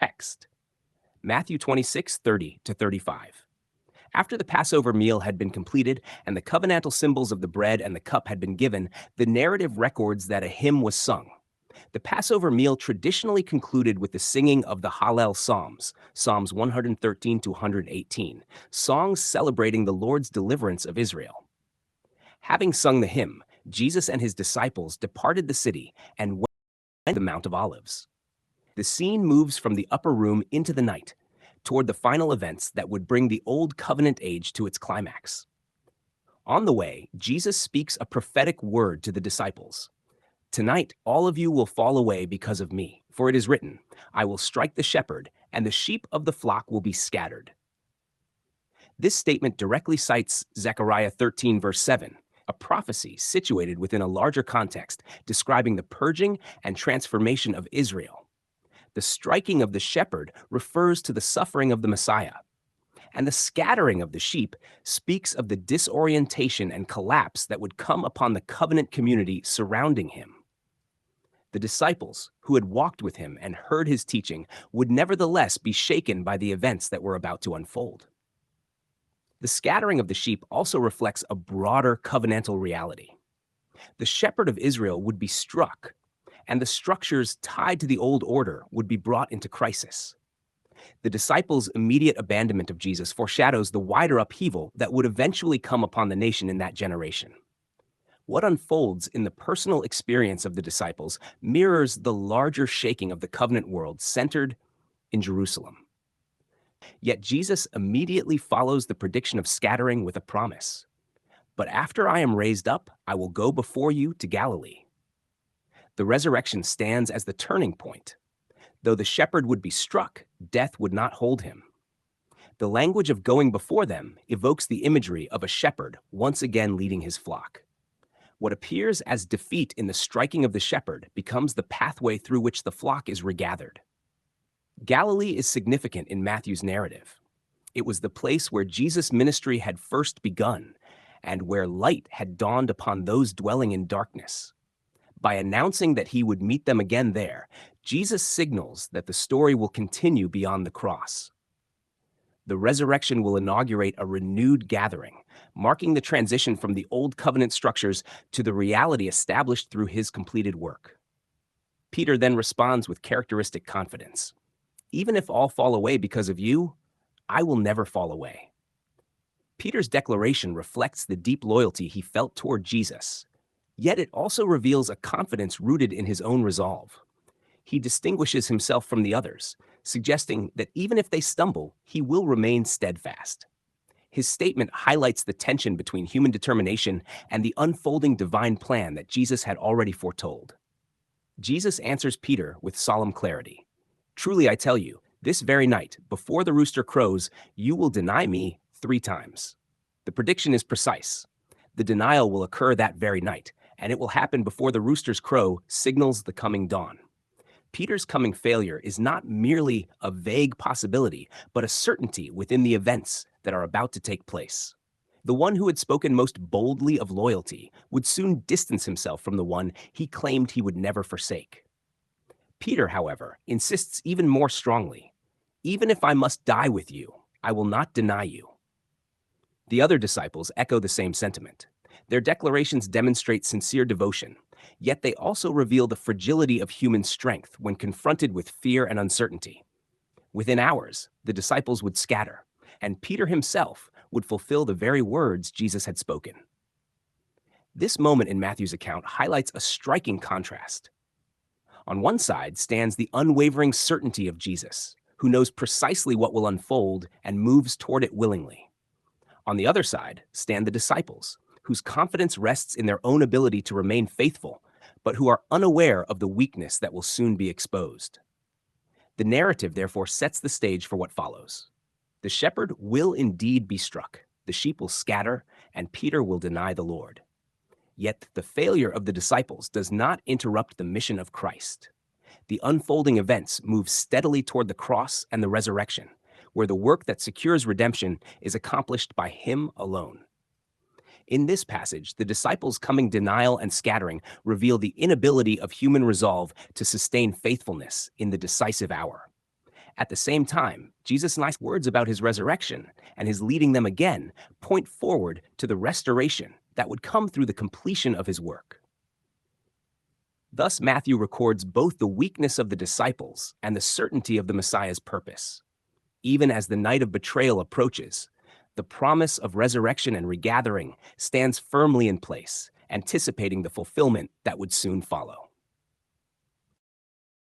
text. Matthew 26:30-35. After the Passover meal had been completed and the covenantal symbols of the bread and the cup had been given, the narrative records that a hymn was sung. The Passover meal traditionally concluded with the singing of the Hallel Psalms, Psalms 113 to 118, songs celebrating the Lord's deliverance of Israel. Having sung the hymn, Jesus and his disciples departed the city and went to the Mount of Olives. The scene moves from the upper room into the night, toward the final events that would bring the Old Covenant age to its climax. On the way, Jesus speaks a prophetic word to the disciples. "Tonight, all of you will fall away because of me, for it is written, I will strike the shepherd, and the sheep of the flock will be scattered." This statement directly cites Zechariah 13, verse 7, a prophecy situated within a larger context describing the purging and transformation of Israel. The striking of the shepherd refers to the suffering of the Messiah, and the scattering of the sheep speaks of the disorientation and collapse that would come upon the covenant community surrounding him. The disciples, who had walked with him and heard his teaching, would nevertheless be shaken by the events that were about to unfold. The scattering of the sheep also reflects a broader covenantal reality. The shepherd of Israel would be struck, and the structures tied to the old order would be brought into crisis. The disciples' immediate abandonment of Jesus foreshadows the wider upheaval that would eventually come upon the nation in that generation. What unfolds in the personal experience of the disciples mirrors the larger shaking of the covenant world centered in Jerusalem. Yet Jesus immediately follows the prediction of scattering with a promise. "But after I am raised up, I will go before you to Galilee." The resurrection stands as the turning point. Though the shepherd would be struck, death would not hold him. The language of going before them evokes the imagery of a shepherd once again leading his flock. What appears as defeat in the striking of the shepherd becomes the pathway through which the flock is regathered. Galilee is significant in Matthew's narrative. It was the place where Jesus' ministry had first begun and where light had dawned upon those dwelling in darkness. By announcing that he would meet them again there, Jesus signals that the story will continue beyond the cross. The resurrection will inaugurate a renewed gathering, marking the transition from the old covenant structures to the reality established through his completed work. Peter then responds with characteristic confidence. "Even if all fall away because of you, I will never fall away." Peter's declaration reflects the deep loyalty he felt toward Jesus. Yet it also reveals a confidence rooted in his own resolve. He distinguishes himself from the others, suggesting that even if they stumble, he will remain steadfast. His statement highlights the tension between human determination and the unfolding divine plan that Jesus had already foretold. Jesus answers Peter with solemn clarity. "Truly I tell you, this very night, before the rooster crows, you will deny me 3 times." The prediction is precise. The denial will occur that very night, and it will happen before the rooster's crow signals the coming dawn. Peter's coming failure is not merely a vague possibility, but a certainty within the events that are about to take place. The one who had spoken most boldly of loyalty would soon distance himself from the one he claimed he would never forsake. Peter, however, insists even more strongly, "Even if I must die with you, I will not deny you." The other disciples echo the same sentiment. Their declarations demonstrate sincere devotion, yet they also reveal the fragility of human strength when confronted with fear and uncertainty. Within hours, the disciples would scatter, and Peter himself would fulfill the very words Jesus had spoken. This moment in Matthew's account highlights a striking contrast. On one side stands the unwavering certainty of Jesus, who knows precisely what will unfold and moves toward it willingly. On the other side stand the disciples, whose confidence rests in their own ability to remain faithful, but who are unaware of the weakness that will soon be exposed. The narrative therefore sets the stage for what follows. The shepherd will indeed be struck, the sheep will scatter, and Peter will deny the Lord. Yet the failure of the disciples does not interrupt the mission of Christ. The unfolding events move steadily toward the cross and the resurrection, where the work that secures redemption is accomplished by him alone. In this passage, the disciples' coming denial and scattering reveal the inability of human resolve to sustain faithfulness in the decisive hour. At the same time, Jesus' nice words about his resurrection and his leading them again point forward to the restoration that would come through the completion of his work. Thus, Matthew records both the weakness of the disciples and the certainty of the Messiah's purpose. Even as the night of betrayal approaches, the promise of resurrection and regathering stands firmly in place, anticipating the fulfillment that would soon follow.